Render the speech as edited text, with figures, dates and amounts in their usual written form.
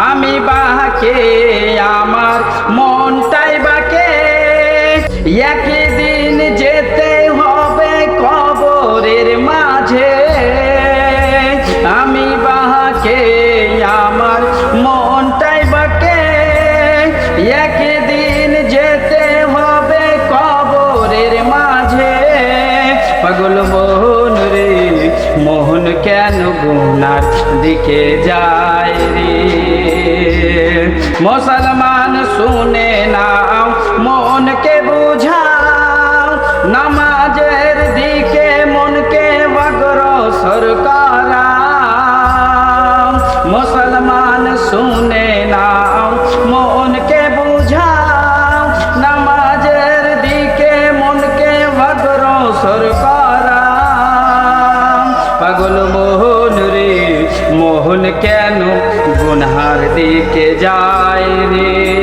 আমি বাকে আমার মনটাই বাকে একদিন যেতে হবে কবরের মাঝে। আমি বাকে আমার মনটাই বাকে একদিন যেতে হবে কবরের মাঝে। পাগল মোহন রে মোহন কেন গুনার দিকে যায় রে। মুসলমান শুনে নাও মনকে বুঝাও নামাজের দিকে মনকে অগ্রসর করাও। মুসলমান শুনে নাও মনকে বুঝাও নামাজের দিকে মনকে অগ্রসর করাও। পাগল মোহন রে মোহন কেন গুনহার দিকে যায় রে।